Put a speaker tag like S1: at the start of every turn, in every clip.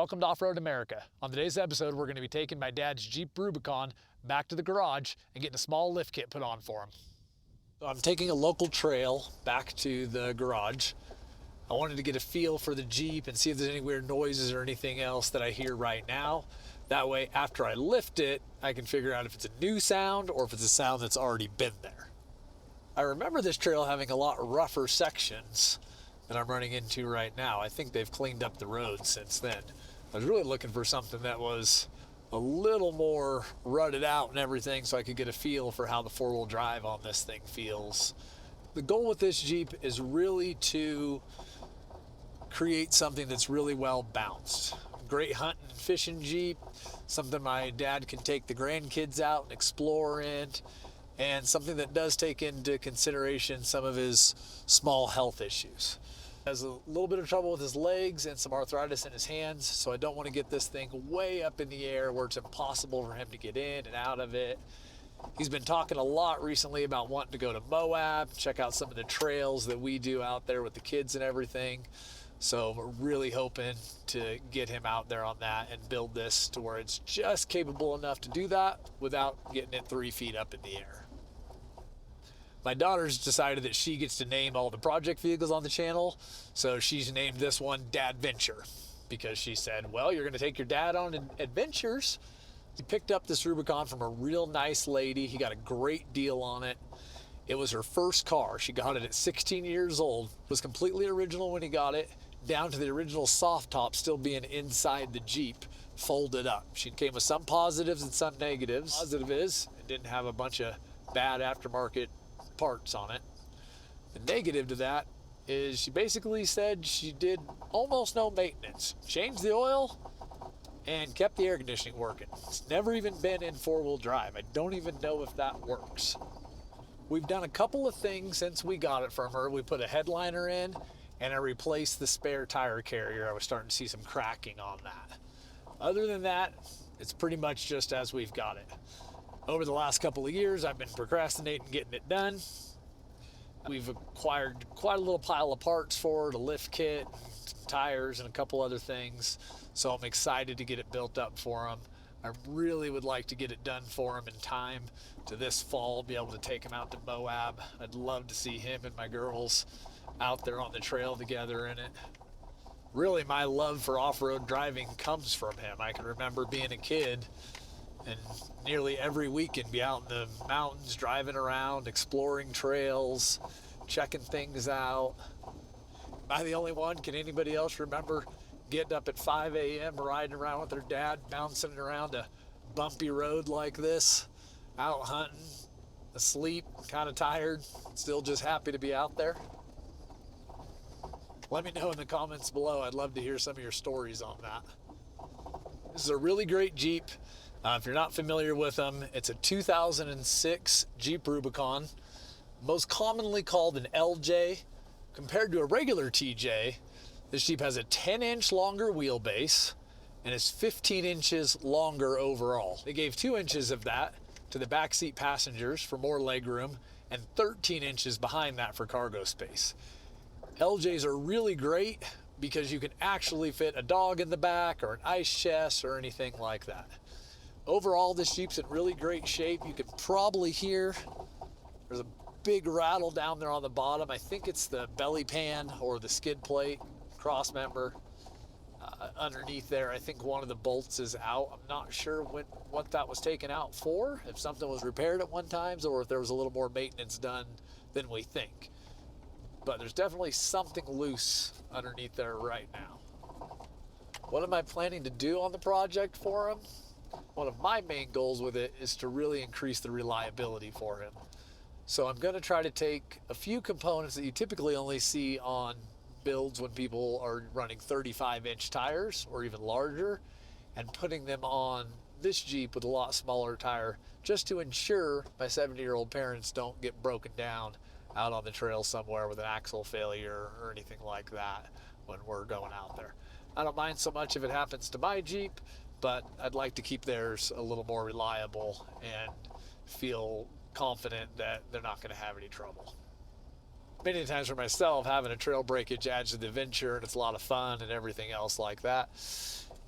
S1: Welcome to Off-Road America. On today's episode, we're going to be taking my dad's Jeep Rubicon back to the garage and getting a small lift kit put on for him. So I'm taking a local trail back to the garage. I wanted to get a feel for the Jeep and see if there's any weird noises or anything else that I hear right now. That way, after I lift it, I can figure out if it's a new sound or if it's a sound that's already been there. I remember this trail having a lot rougher sections that I'm running into right now. I think they've cleaned up the road since then. I was really looking for something that was a little more rutted out and everything so I could get a feel for how the four-wheel drive on this thing feels. The goal with this Jeep is really to create something that's really well balanced. Great hunting and fishing Jeep, something my dad can take the grandkids out and explore in, and something that does take into consideration some of his small health issues. He has a little bit of trouble with his legs and some arthritis in his hands, so I don't want to get this thing way up in the air where it's impossible for him to get in and out of it. He's been talking a lot recently about wanting to go to Moab, check out some of the trails that we do out there with the kids and everything. So we're really hoping to get him out there on that and build this to where it's just capable enough to do that without getting it 3 feet up in the air. My daughter's decided that she gets to name all the project vehicles on the channel, so she's named this one Dadventure, because she said, well, you're going to take your dad on adventures. He picked up this Rubicon from a real nice lady. He got a great deal on it. It was her first car. She got it at 16 years old. It was completely original when he got it, down to the original soft top still being inside the Jeep, folded up. She came with some positives and some negatives. Positive is it didn't have a bunch of bad aftermarket parts on it. The negative to that is she basically said she did almost no maintenance. Changed the oil and kept the air conditioning working. It's never even been in four-wheel drive. I don't even know if that works. We've done a couple of things since we got it from her. We put a headliner in and I replaced the spare tire carrier. I was starting to see some cracking on that. Other than that, it's pretty much just as we've got it. Over the last couple of years, I've been procrastinating getting it done. We've acquired quite a little pile of parts for it, a lift kit, tires, and a couple other things. So I'm excited to get it built up for him. I really would like to get it done for him in time to this fall, be able to take him out to Moab. I'd love to see him and my girls out there on the trail together in it. Really, my love for off-road driving comes from him. I can remember being a kid and nearly every weekend be out in the mountains, driving around, exploring trails, checking things out. Am I the only one? Can anybody else remember getting up at 5 a.m., riding around with their dad, bouncing around a bumpy road like this, out hunting, asleep, kind of tired, still just happy to be out there? Let me know in the comments below. I'd love to hear some of your stories on that. This is a really great Jeep. If you're not familiar with them, it's a 2006 Jeep Rubicon, most commonly called an LJ. Compared to a regular TJ, this Jeep has a 10-inch longer wheelbase and is 15 inches longer overall. They gave 2 inches of that to the backseat passengers for more legroom and 13 inches behind that for cargo space. LJs are really great because you can actually fit a dog in the back or an ice chest or anything like that. Overall, this Jeep's in really great shape. You can probably hear there's a big rattle down there on the bottom. I think it's the belly pan or the skid plate cross member underneath there. I think one of the bolts is out. I'm not sure what that was taken out for, if something was repaired at one time or if there was a little more maintenance done than we think. But there's definitely something loose underneath there right now. What am I planning to do on the project for him? One of my main goals with it is to really increase the reliability for him. So I'm going to try to take a few components that you typically only see on builds when people are running 35-inch tires or even larger and putting them on this Jeep with a lot smaller tire just to ensure my 70-year-old parents don't get broken down out on the trail somewhere with an axle failure or anything like that when we're going out there. I don't mind so much if it happens to my Jeep, but I'd like to keep theirs a little more reliable and feel confident that they're not going to have any trouble. Many times for myself, having a trail breakage adds to the adventure, and it's a lot of fun and everything else like that.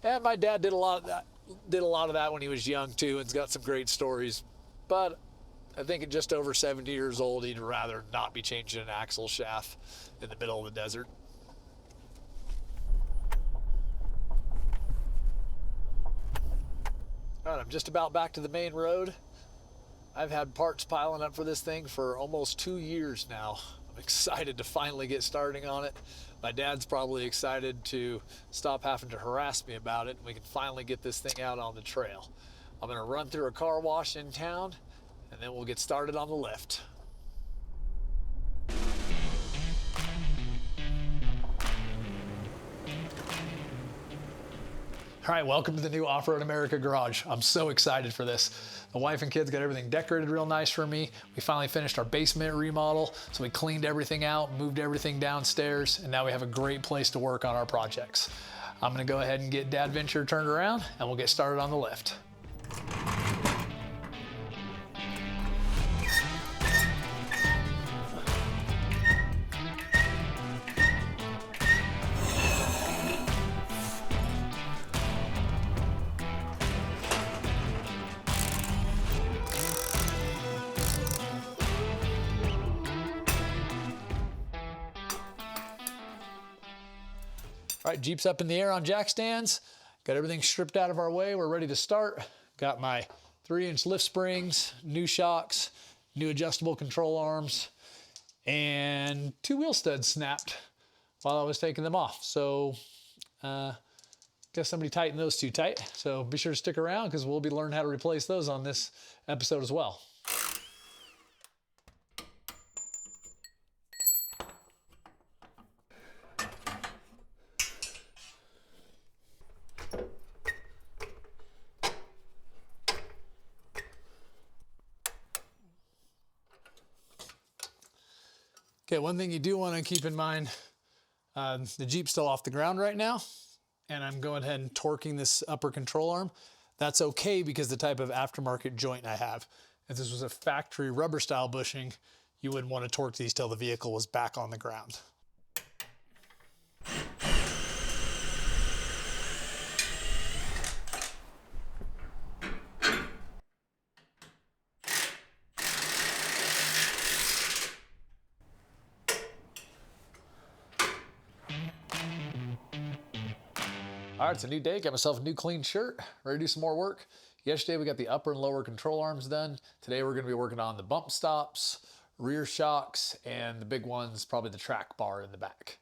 S1: And my dad did a lot of that when he was young too, and's got some great stories. But I think at just over 70 years old, he'd rather not be changing an axle shaft in the middle of the desert. All right, I'm just about back to the main road. I've had parts piling up for this thing for almost 2 years now. I'm excited to finally get starting on it. My dad's probably excited to stop having to harass me about it, and we can finally get this thing out on the trail. I'm gonna run through a car wash in town, and then we'll get started on the lift. All right, welcome to the new Off-Road America garage. I'm so excited for this. The wife and kids got everything decorated real nice for me. We finally finished our basement remodel, so we cleaned everything out, moved everything downstairs, and now we have a great place to work on our projects. I'm gonna go ahead and get Dadventure turned around, and we'll get started on the lift. All right, Jeep's up in the air on jack stands. Got everything stripped out of our way. We're ready to start. Got my 3-inch lift springs, new shocks, new adjustable control arms, and 2 wheel studs snapped while I was taking them off. So guess somebody tightened those too tight. So be sure to stick around because we'll be learning how to replace those on this episode as well. Okay, one thing you do want to keep in mind, the Jeep's still off the ground right now, and I'm going ahead and torquing this upper control arm. That's okay because the type of aftermarket joint I have. If this was a factory rubber style bushing, you wouldn't want to torque these till the vehicle was back on the ground. All right, it's a new day. Got myself a new clean shirt, ready to do some more work. Yesterday we got the upper and lower control arms done. Today we're gonna be working on the bump stops, rear shocks, and the big ones, probably the track bar in the back.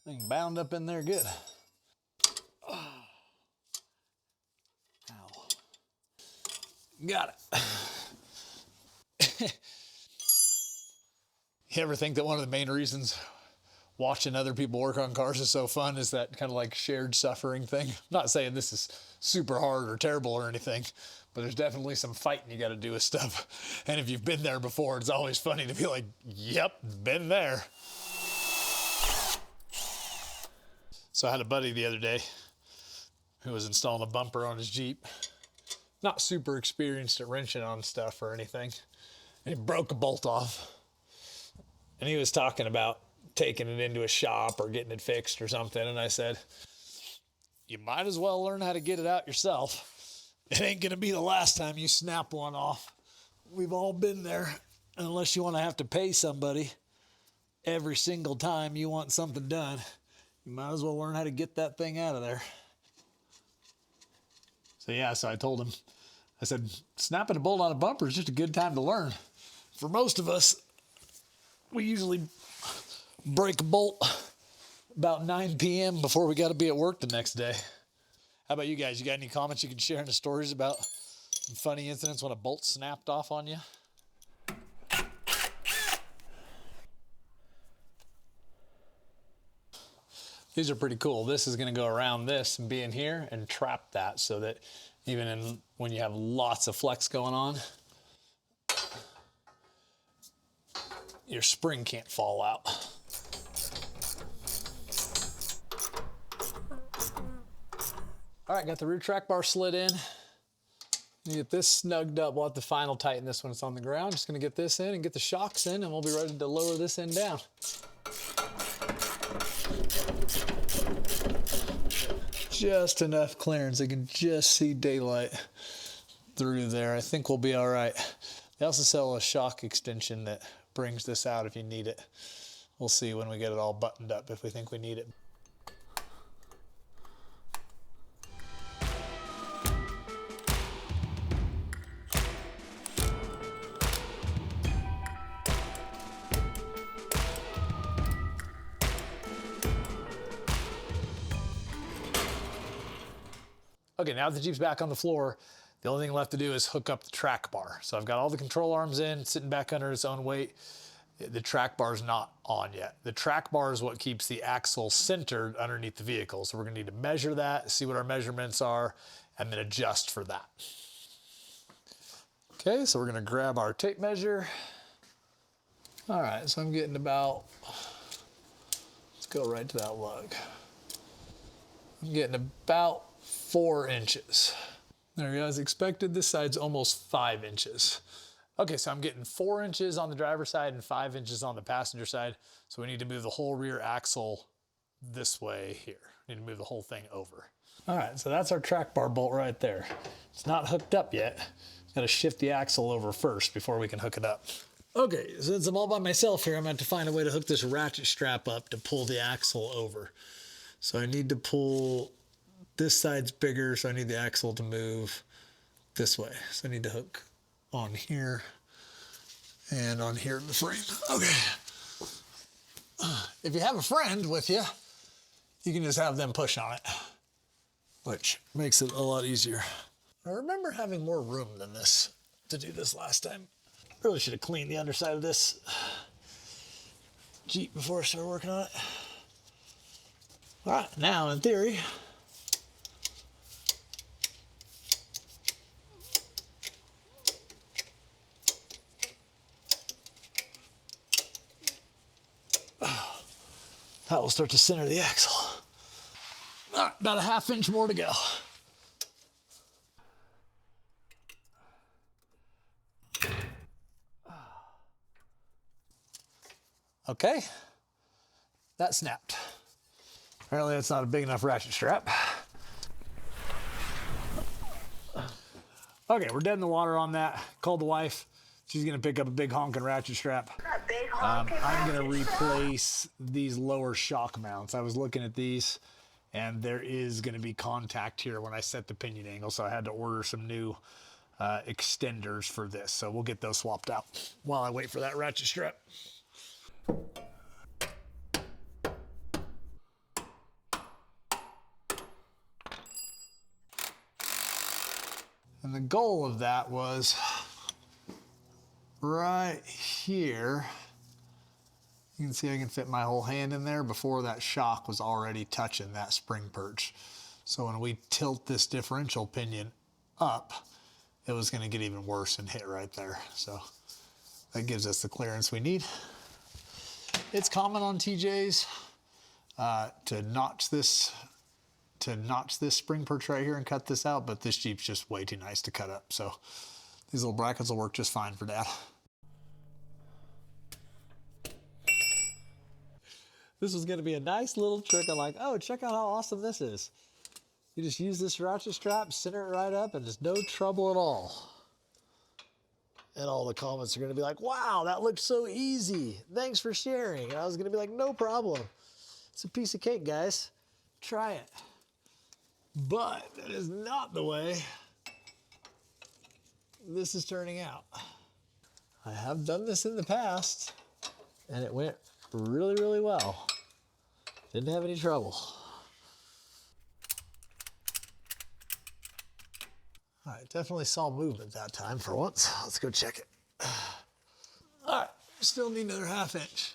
S1: Thing bound up in there good. Oh. Ow. Got it. You ever think that one of the main reasons watching other people work on cars is so fun is that kind of like shared suffering thing? I'm not saying this is super hard or terrible or anything, but there's definitely some fighting you got to do with stuff. And if you've been there before, it's always funny to be like, yep, been there. So I had a buddy the other day who was installing a bumper on his Jeep. Not super experienced at wrenching on stuff or anything. And he broke a bolt off. And he was talking about taking it into a shop or getting it fixed or something. And I said, you might as well learn how to get it out yourself. It ain't gonna be the last time you snap one off. We've all been there, unless you wanna have to pay somebody every single time you want something done. You might as well learn how to get that thing out of there. So yeah, so I told him, I said, snapping a bolt on a bumper is just a good time to learn. For most of us, we usually break a bolt about 9 p.m. before we got to be at work the next day. How about you guys? You got any comments you can share in the stories about some funny incidents when a bolt snapped off on you? These are pretty cool. This is going to go around this and be in here and trap that so that even when you have lots of flex going on, your spring can't fall out. All right, got the rear track bar slid in. Get this snugged up. We'll have to final tighten this when it's on the ground. Just gonna get this in and get the shocks in, and we'll be ready to lower this end down. Just enough clearance. I can just see daylight through there. I think we'll be all right. They also sell a shock extension that brings this out if you need it. We'll see when we get it all buttoned up if we think we need it. Okay, now that the Jeep's back on the floor, the only thing left to do is hook up the track bar. So I've got all the control arms in, sitting back under its own weight. The track bar is not on yet. The track bar is what keeps the axle centered underneath the vehicle. So we're gonna need to measure that, see what our measurements are, and then adjust for that. Okay, so we're gonna grab our tape measure. All right, so I'm getting about, let's go right to that lug. I'm getting about 4 inches. There we go, as expected, this side's almost 5 inches. Okay, so I'm getting 4 inches on the driver's side and 5 inches on the passenger side. So we need to move the whole rear axle this way here. We need to move the whole thing over. All right, so that's our track bar bolt right there. It's not hooked up yet. Gotta shift the axle over first before we can hook it up. Okay, since I'm all by myself here, I'm gonna have to find a way to hook this ratchet strap up to pull the axle over. So I need to pull, this side's bigger, so I need the axle to move this way. So I need to hook on here and on here in the frame. Okay. If you have a friend with you, you can just have them push on it, which makes it a lot easier. I remember having more room than this to do this last time. Really should have cleaned the underside of this Jeep before I started working on it. All right, now in theory, that will start to center the axle. All right, about a 1/2 inch more to go. Okay, that snapped. Apparently that's not a big enough ratchet strap. Okay, we're dead in the water on that. Called the wife. She's gonna pick up a big honking ratchet strap. I'm gonna replace these lower shock mounts. I was looking at these and there is gonna be contact here when I set the pinion angle, so I had to order some new extenders for this. So we'll get those swapped out while I wait for that ratchet strap. And the goal of that was right here. You can see I can fit my whole hand in there before that shock was already touching that spring perch. So when we tilt this differential pinion up, it was gonna get even worse and hit right there. So that gives us the clearance we need. It's common on TJs to notch this spring perch right here and cut this out, but this Jeep's just way too nice to cut up. So these little brackets will work just fine for Dad. This was gonna be a nice little trick. I'm like, oh, check out how awesome this is. You just use this ratchet strap, center it right up, and there's no trouble at all. And all the comments are gonna be like, wow, that looked so easy. Thanks for sharing. And I was gonna be like, no problem. It's a piece of cake, guys. Try it. But that is not the way this is turning out. I have done this in the past and it went really, really well. Didn't have any trouble. All right, definitely saw movement that time for once. Let's go check it. All right, still need another 1/2 inch.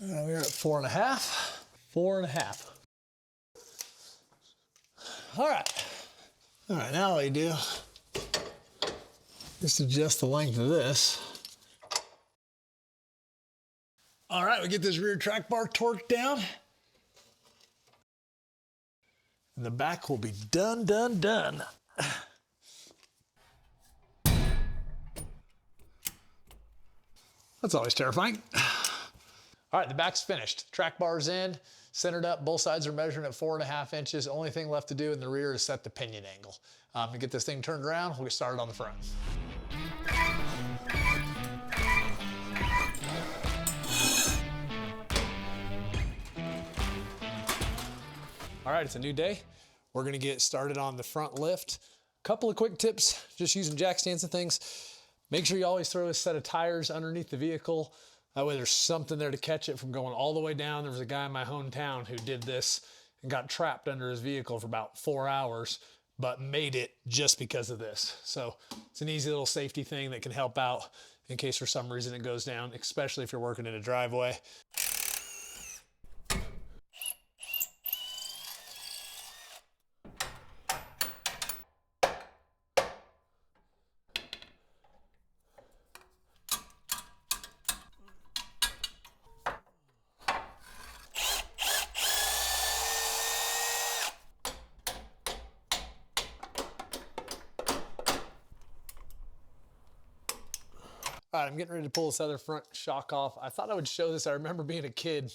S1: We're at 4.5. 4.5. All right. All right, now what you do, just adjust the length of this. All right, we get this rear track bar torqued down. And the back will be done. That's always terrifying. All right, the back's finished. Track bar's in, centered up. Both sides are measuring at 4.5 inches. Only thing left to do in the rear is set the pinion angle. To get this thing turned around, we'll get started on the front. All right, it's a new day. We're gonna get started on the front lift. Couple of quick tips, just using jack stands and things. Make sure you always throw a set of tires underneath the vehicle. That way there's something there to catch it from going all the way down. There was a guy in my hometown who did this and got trapped under his vehicle for about 4 hours, but made it just because of this. So it's an easy little safety thing that can help out in case for some reason it goes down, especially if you're working in a driveway. All right, I'm getting ready to pull this other front shock off. I thought I would show this. I remember being a kid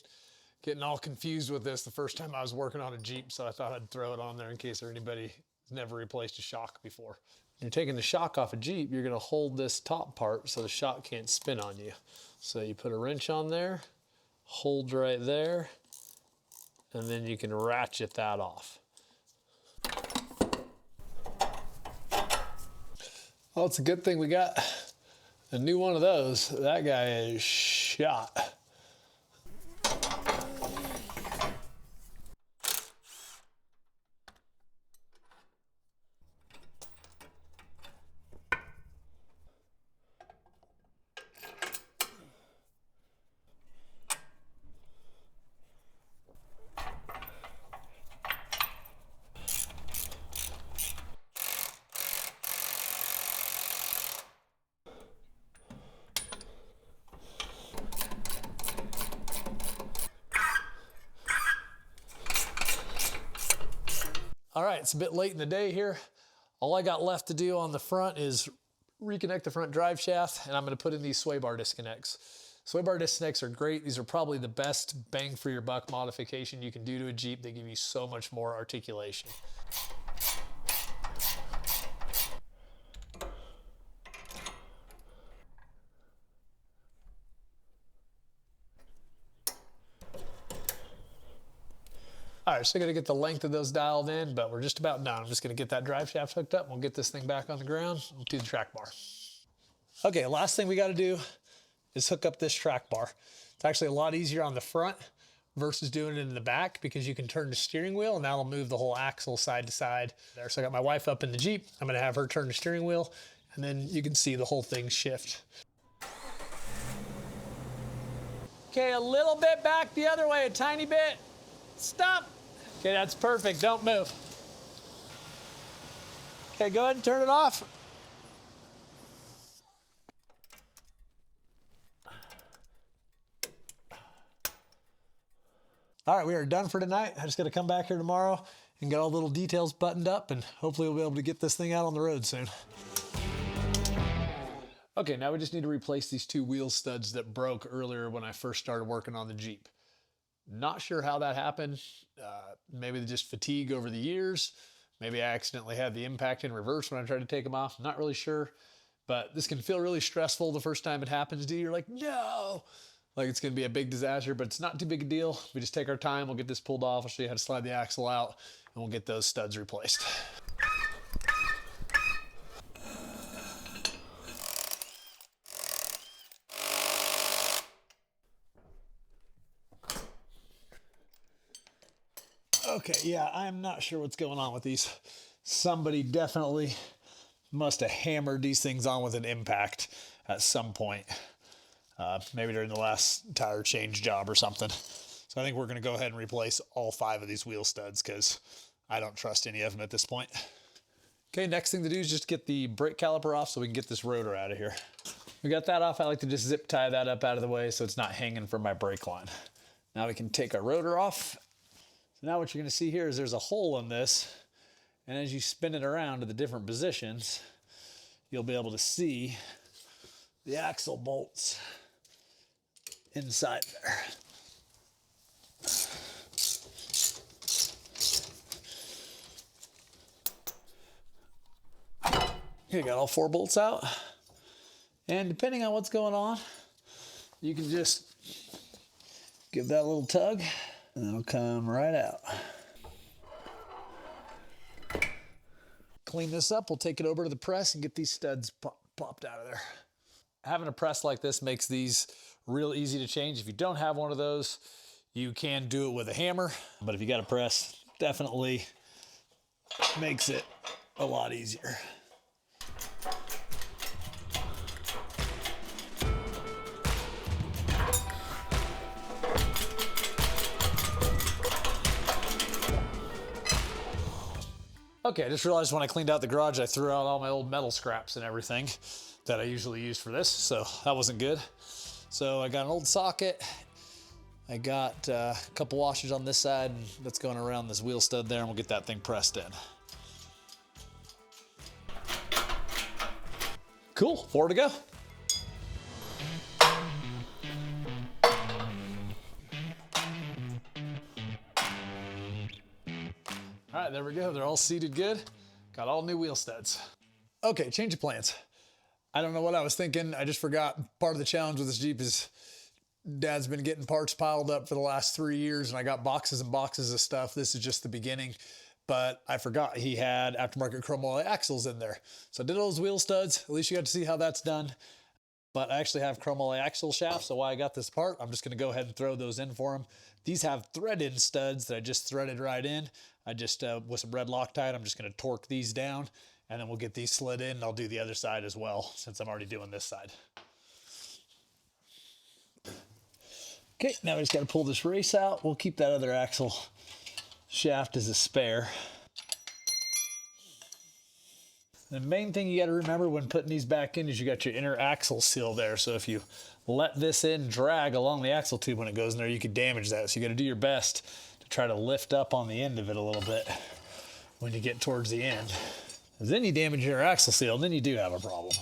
S1: getting all confused with this the first time I was working on a Jeep, so I thought I'd throw it on there in case anybody has never replaced a shock before. When you're taking the shock off a Jeep, you're gonna hold this top part so the shock can't spin on you. So you put a wrench on there, hold right there, and then you can ratchet that off. Well, it's a good thing we got a new one of those. That guy is shot. All right, it's a bit late in the day here. All I got left to do on the front is reconnect the front drive shaft, and I'm gonna put in these sway bar disconnects. Sway bar disconnects are great. These are probably the best bang for your buck modification you can do to a Jeep. They give you so much more articulation. All right, so I gotta get the length of those dialed in, but we're just about done. I'm just gonna get that drive shaft hooked up and we'll get this thing back on the ground and do the track bar. Okay, last thing we gotta do is hook up this track bar. It's actually a lot easier on the front versus doing it in the back because you can turn the steering wheel and that'll move the whole axle side to side there. So I got my wife up in the Jeep. I'm gonna have her turn the steering wheel and then you can see the whole thing shift. Okay, a little bit back the other way, a tiny bit. Stop. Okay, that's perfect, don't move. Okay, go ahead and turn it off. All right, we are done for tonight. I just gotta come back here tomorrow and get all the little details buttoned up and hopefully we'll be able to get this thing out on the road soon. Okay, now we just need to replace these two wheel studs that broke earlier when I first started working on the Jeep. Not sure how that happened. Maybe just fatigue over the years. Maybe I accidentally had the impact in reverse when I tried to take them off. Not really sure, but this can feel really stressful the first time it happens to you. You're like, no, like it's gonna be a big disaster, but it's not too big a deal. We just take our time, we'll get this pulled off. I'll show you how to slide the axle out and we'll get those studs replaced. Okay, yeah, I'm not sure what's going on with these. Somebody definitely must have hammered these things on with an impact at some point. Maybe during the last tire change job or something. So I think we're gonna go ahead and replace all 5 of these wheel studs because I don't trust any of them at this point. Okay, next thing to do is just get the brake caliper off so we can get this rotor out of here. We got that off. I like to just zip tie that up out of the way so it's not hanging from my brake line. Now we can take our rotor off. So now what you're gonna see here is there's a hole in this, and as you spin it around to the different positions, you'll be able to see the axle bolts inside there. Okay, got all 4 bolts out. And depending on what's going on, you can just give that a little tug and it'll come right out. Clean this up, we'll take it over to the press and get these studs popped out of there. Having a press like this makes these real easy to change. If you don't have one of those, you can do it with a hammer, but if you got a press, definitely makes it a lot easier. Okay, I just realized when I cleaned out the garage, I threw out all my old metal scraps and everything that I usually use for this, so that wasn't good. So I got an old socket. I got a couple washers on this side that's going around this wheel stud there, and we'll get that thing pressed in. Cool, 4 to go. All right, there we go. They're all seated good. Got all new wheel studs. Okay, change of plans. I don't know what I was thinking. I just forgot part of the challenge with this Jeep is Dad's been getting parts piled up for the last 3 years, and I got boxes and boxes of stuff. This is just the beginning, but I forgot he had aftermarket chrome alloy axles in there. So I did those wheel studs. At least you got to see how that's done. But I actually have chrome alloy axle shafts, so while I got this part, I'm just gonna go ahead and throw those in for him. These have thread-in studs that I just threaded right in. I just, with some red Loctite, I'm just gonna torque these down, and then we'll get these slid in, and I'll do the other side as well, since I'm already doing this side. Okay, now we just gotta pull this race out. We'll keep that other axle shaft as a spare. The main thing you got to remember when putting these back in is you got your inner axle seal there. So if you let this in drag along the axle tube when it goes in there, you could damage that. So you got to do your best to try to lift up on the end of it a little bit when you get towards the end. Because then you damage your axle seal, and then you do have a problem.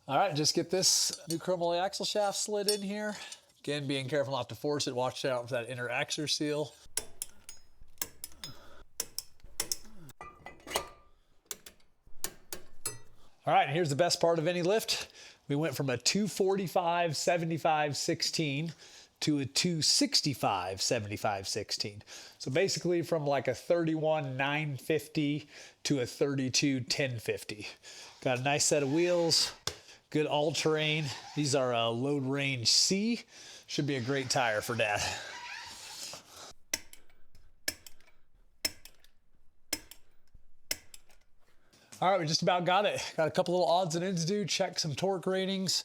S1: All right, just get this new chrome alloy axle shaft slid in here. Again, being careful not to force it. Watch out for that inner axle seal. All right, and here's the best part of any lift. We went from a 245 75 16 to a 265 75 16. So basically from like a 31 950 to a 32 1050. Got a nice set of wheels. Good all-terrain. These are load range C. Should be a great tire for Dad. All right, we just about got it. Got a couple little odds and ends to do. Check some torque ratings,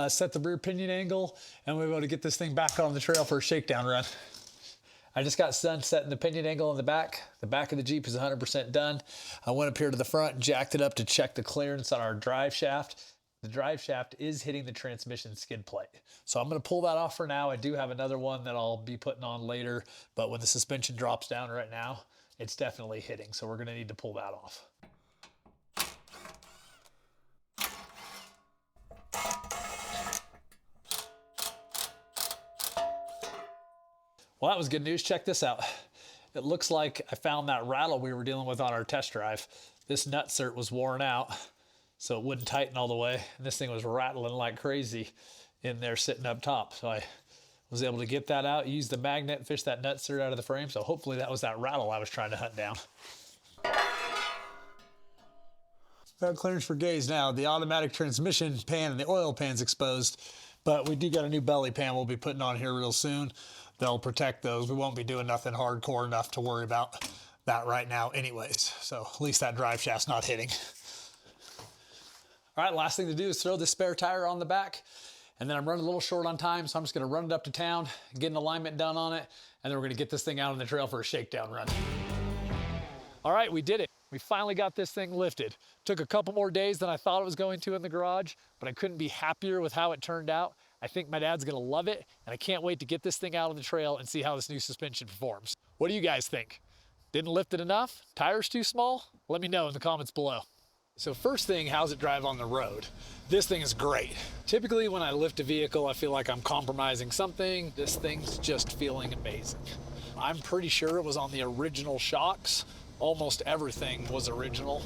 S1: set the rear pinion angle, and we're able to get this thing back on the trail for a shakedown run. I just got done setting the pinion angle in the back. The back of the Jeep is 100% done. I went up here to the front and jacked it up to check the clearance on our drive shaft. The drive shaft is hitting the transmission skid plate. So I'm gonna pull that off for now. I do have another one that I'll be putting on later, but when the suspension drops down right now, it's definitely hitting. So we're gonna need to pull that off. Well, that was good news. Check this out. It looks like I found that rattle we were dealing with on our test drive. This nutsert was worn out, so it wouldn't tighten all the way. And this thing was rattling like crazy in there sitting up top. So I was able to get that out, use the magnet, fish that nutsert out of the frame. So hopefully that was that rattle I was trying to hunt down. About clearance for gaze now. The automatic transmission pan and the oil pan's exposed, but we do got a new belly pan we'll be putting on here real soon. They'll protect those. We won't be doing nothing hardcore enough to worry about that right now anyways. So at least that drive shaft's not hitting. All right, last thing to do is throw this spare tire on the back And then I'm running a little short on time, so I'm just gonna run it up to town, get an alignment done on it, and then we're gonna get this thing out on the trail for a shakedown run. All right, we did it. We finally got this thing lifted. Took a couple more days than I thought it was going to in the garage, but I couldn't be happier with how it turned out. I think my dad's gonna love it, and I can't wait to get this thing out on the trail and see how this new suspension performs. What do you guys think? Didn't lift it enough? Tires too small? Let me know in the comments below. So first thing, how's it drive on the road? This thing is great. Typically when I lift a vehicle, I feel like I'm compromising something. This thing's just feeling amazing. I'm pretty sure it was on the original shocks. Almost everything was original.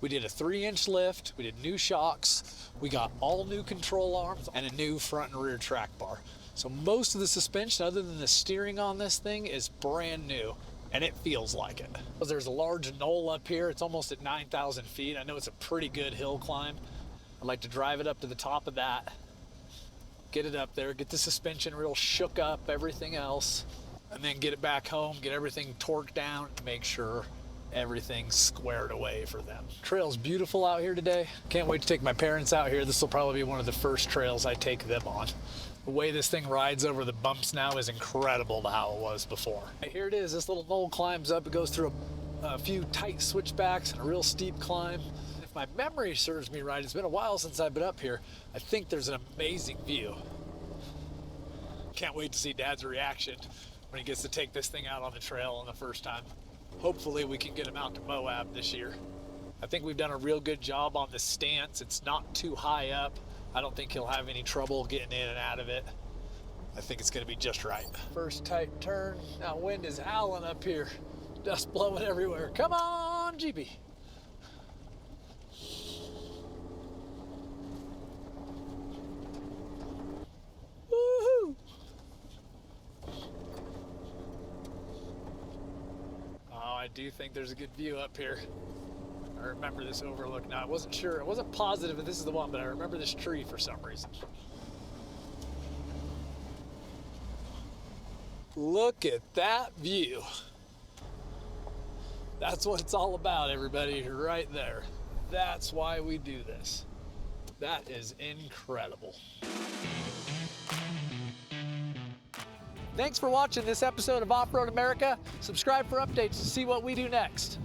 S1: We did a 3-inch lift, we did new shocks, we got all new control arms and a new front and rear track bar. So most of the suspension other than the steering on this thing is brand new, and it feels like it. There's a large knoll up here, it's almost at 9,000 feet. I know it's a pretty good hill climb. I'd like to drive it up to the top of that, get it up there, get the suspension real shook up, everything else, and then get it back home, get everything torqued down, make sure everything's squared away for them. Trail's beautiful out here today. Can't wait to take my parents out here. This will probably be one of the first trails I take them on. The way this thing rides over the bumps now is incredible to how it was before. Here it is, this little knoll climbs up. It goes through a few tight switchbacks and a real steep climb. If my memory serves me right, it's been a while since I've been up here. I think there's an amazing view. Can't wait to see Dad's reaction when he gets to take this thing out on the trail on the first time. Hopefully we can get him out to Moab this year. I think we've done a real good job on the stance. It's not too high up. I don't think he'll have any trouble getting in and out of it. I think it's gonna be just right. First tight turn. Now wind is howling up here. Dust blowing everywhere. Come on, Jeepy. Woohoo! I do think there's a good view up here. I remember this overlook. Now I wasn't sure, I wasn't positive if this is the one, but I remember this tree for some reason. Look at that view. That's what it's all about, everybody, right there. That's why we do this. That is incredible. Thanks for watching this episode of Off-Road America. Subscribe for updates to see what we do next.